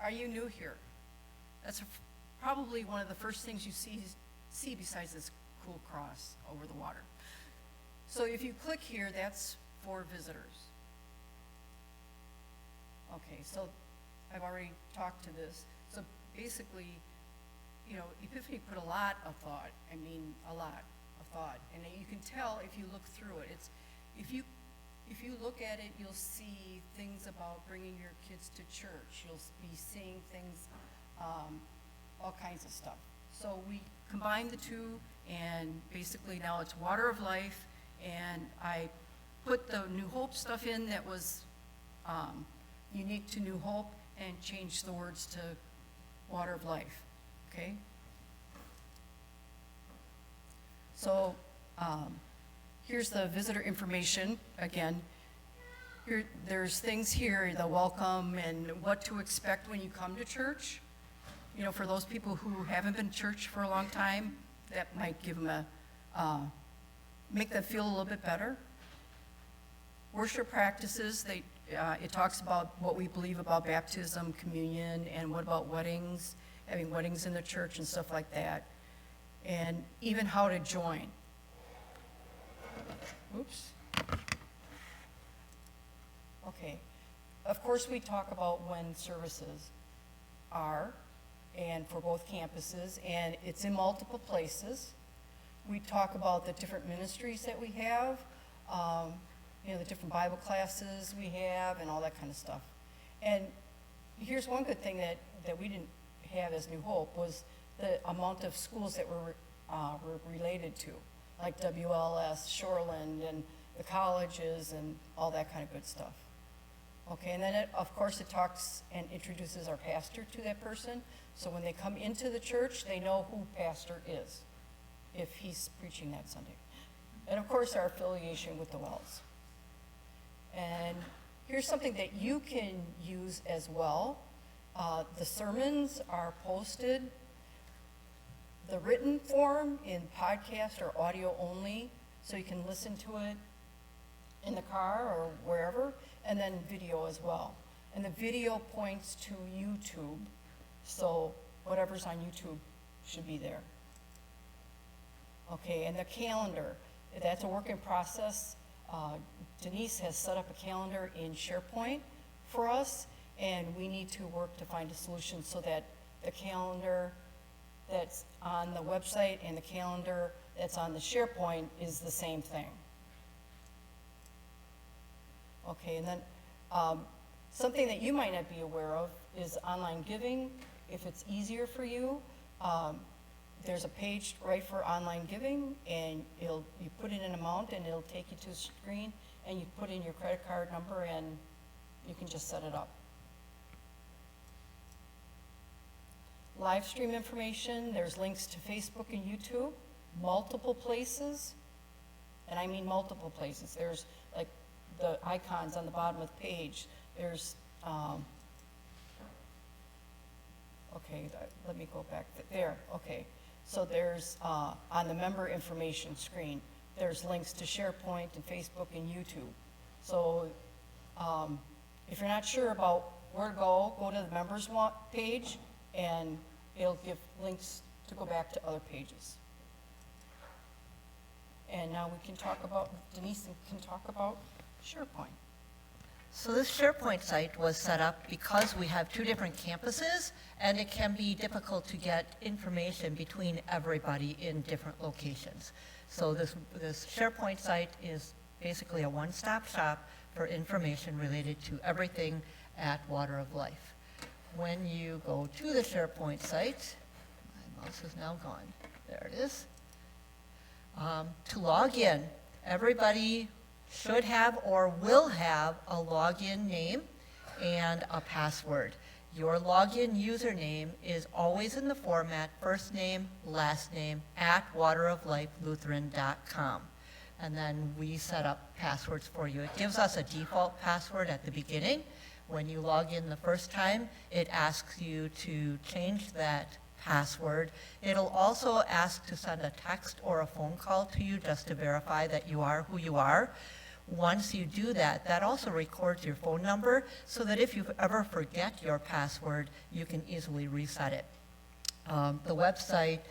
Are you new here? That's probably one of the first things you see besides this cool cross over the water. So if you click here, that's for visitors. Okay, so I've already talked to this. So basically, you know, Epiphany put a lot of thought, a lot of thought. And you can tell if you look through it. If you look at it, you'll see things about bringing your kids to church. You'll be seeing things, all kinds of stuff. So we combined the two, and basically now it's Water of Life, and I put the New Hope stuff in that was unique to New Hope and changed the words to Water of Life, okay? So here's the visitor information again. There's things here, the welcome and what to expect when you come to church. You know, for those people who haven't been to church for a long time, that might give them make them feel a little bit better. Worship practices, it talks about what we believe about baptism, communion, and what about weddings, having weddings in the church and stuff like that, and even how to join. Oops. Okay. Of course, we talk about when services are, and for both campuses, and it's in multiple places. We talk about the different ministries that we have, you know, the different Bible classes we have, and all that kind of stuff. And here's one good thing that we didn't have as New Hope was the amount of schools that were related to, like WLS, Shoreland, and the colleges, and all that kind of good stuff. Okay, and then of course it talks and introduces our pastor to that person, so when they come into the church, they know who pastor is, if he's preaching that Sunday. And of course our affiliation with the Wells. And here's something that you can use as well. The sermons are posted, the written form in podcast or audio only, so you can listen to it in the car or wherever, and then video as well. And the video points to YouTube, so whatever's on YouTube should be there. Okay, and the calendar, that's a work in process. Denise has set up a calendar in SharePoint for us, and we need to work to find a solution so that the calendar that's on the website and the calendar that's on the SharePoint is the same thing. Okay, and then something that you might not be aware of is online giving. If it's easier for you, there's a page right for online giving, and you put in an amount and it'll take you to a screen, and you put in your credit card number and you can just set it up. Live stream information, there's links to Facebook and YouTube, multiple places, and I mean multiple places. There's like the icons on the bottom of the page. There's, okay, let me go back there, okay. So there's, on the member information screen, there's links to SharePoint and Facebook and YouTube. So if you're not sure about where to go to the members page, and it'll give links to go back to other pages. And now we can talk about, Denise can talk about SharePoint. So this SharePoint site was set up because we have two different campuses, and it can be difficult to get information between everybody in different locations. So this SharePoint site is basically a one-stop shop for information related to everything at Water of Life. When you go to the SharePoint site, my mouse is now gone, there it is. To log in, everybody should have or will have a login name and a password. Your login username is always in the format first name, last name, @wateroflifelutheran.com. And then we set up passwords for you. It gives us a default password at the beginning. When you log in the first time, it asks you to change that password. It'll also ask to send a text or a phone call to you just to verify that you are who you are. Once you do that, that also records your phone number so that if you ever forget your password, you can easily reset it. The website,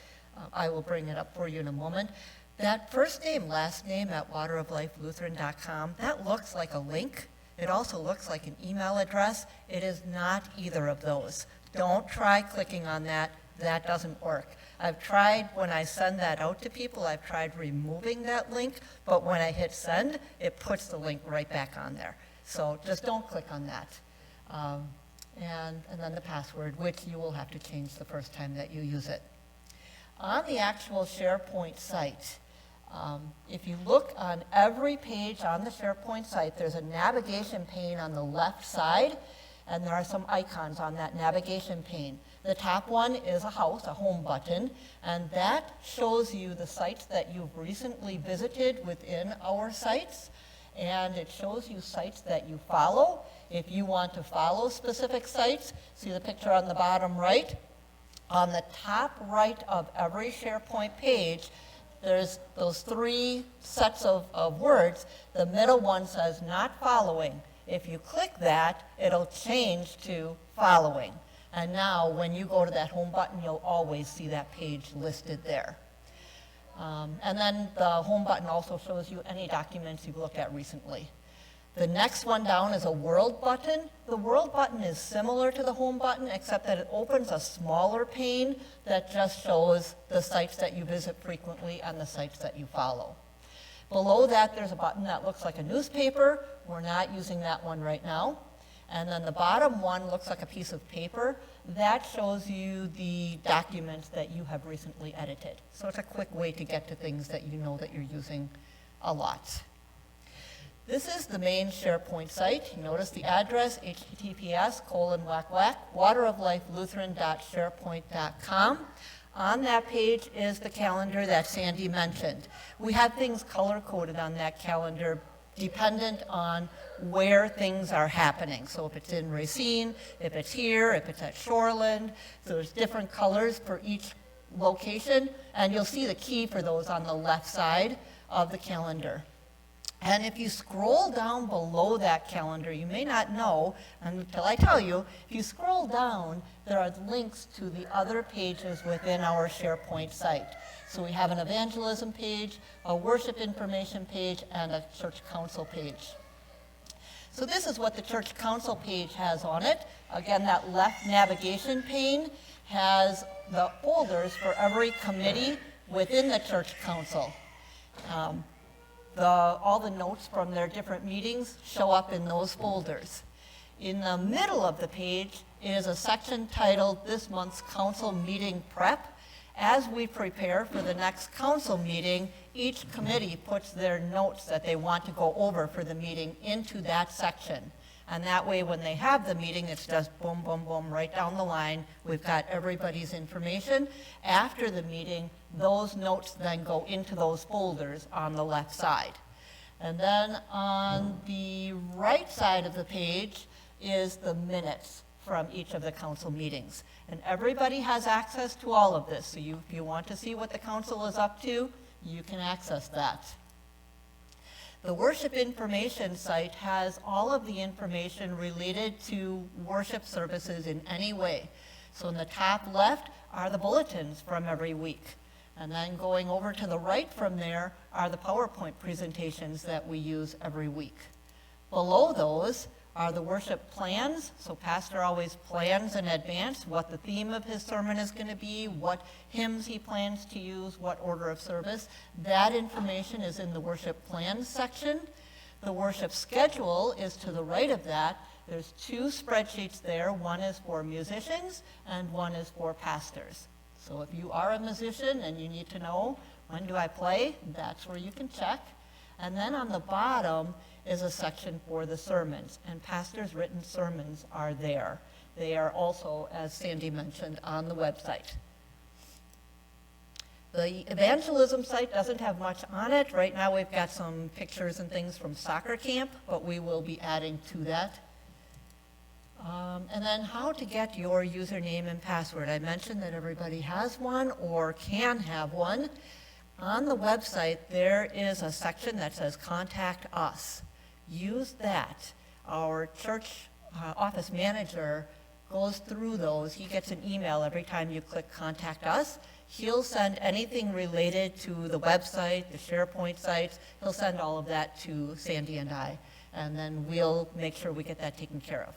I will bring it up for you in a moment. That first name, last name at wateroflifelutheran.com, that looks like a link. It also looks like an email address. It is not either of those. Don't try clicking on that. That doesn't work. I've tried, when I send that out to people, I've tried removing that link, but when I hit send, it puts the link right back on there. So just don't click on that. And then the password, which you will have to change the first time that you use it. On the actual SharePoint site, if you look on every page on the SharePoint site, there's a navigation pane on the left side, and there are some icons on that navigation pane. The top one is a house, a home button, and that shows you the sites that you've recently visited within our sites, and it shows you sites that you follow. If you want to follow specific sites, see the picture on the bottom right? On the top right of every SharePoint page, there's those three sets of words. The middle one says not following. If you click that, it'll change to following. And now when you go to that home button, you'll always see that page listed there. And then the home button also shows you any documents you've looked at recently. The next one down is a world button. The world button is similar to the home button, except that it opens a smaller pane that just shows the sites that you visit frequently and the sites that you follow. Below that, there's a button that looks like a newspaper. We're not using that one right now. And then the bottom one looks like a piece of paper. That shows you the documents that you have recently edited. So it's a quick way to get to things that you know that you're using a lot. This is the main SharePoint site. You notice the address, https://wateroflifelutheran.sharepoint.com. On that page is the calendar that Sandy mentioned. We have things color-coded on that calendar dependent on where things are happening. So if it's in Racine, if it's here, if it's at Shoreland, so there's different colors for each location, and you'll see the key for those on the left side of the calendar. And if you scroll down below that calendar, you may not know until I tell you, if you scroll down, there are links to the other pages within our SharePoint site. So we have an evangelism page, a worship information page, and a church council page. So this is what the church council page has on it. Again, that left navigation pane has the folders for every committee within the church council. All the notes from their different meetings show up in those folders. In the middle of the page is a section titled This Month's Council Meeting Prep. As we prepare for the next council meeting, each committee puts their notes that they want to go over for the meeting into that section. And that way, when they have the meeting, it's just boom, boom, boom, right down the line. We've got everybody's information. After the meeting, those notes then go into those folders on the left side. And then on the right side of the page is the minutes from each of the council meetings. And everybody has access to all of this. So if you want to see what the council is up to, you can access that. The worship information site has all of the information related to worship services in any way. So in the top left are the bulletins from every week. And then going over to the right from there are the PowerPoint presentations that we use every week. Below those are the worship plans. So pastor always plans in advance what the theme of his sermon is going to be, what hymns he plans to use, what order of service. That information is in the worship plans section. The worship schedule is to the right of that. There's two spreadsheets there. One is for musicians and one is for pastors. So if you are a musician and you need to know, when do I play? That's where you can check. And then on the bottom is a section for the sermons, and pastors' written sermons are there. They are also, as Sandy mentioned, on the website. The evangelism site doesn't have much on it. Right now we've got some pictures and things from soccer camp, but we will be adding to that. And then how to get your username and password. I mentioned that everybody has one or can have one. On the website, there is a section that says Contact Us. Use that. Our church office manager goes through those. He gets an email every time you click Contact Us. He'll send anything related to the website, the SharePoint sites. He'll send all of that to Sandy and I, and then we'll make sure we get that taken care of.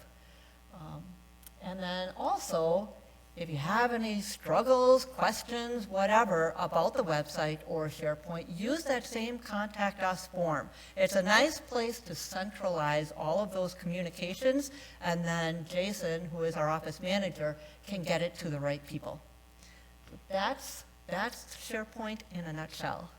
And then also, if you have any struggles, questions, whatever about the website or SharePoint, use that same Contact Us form. It's a nice place to centralize all of those communications, and then Jason, who is our office manager, can get it to the right people. That's SharePoint in a nutshell.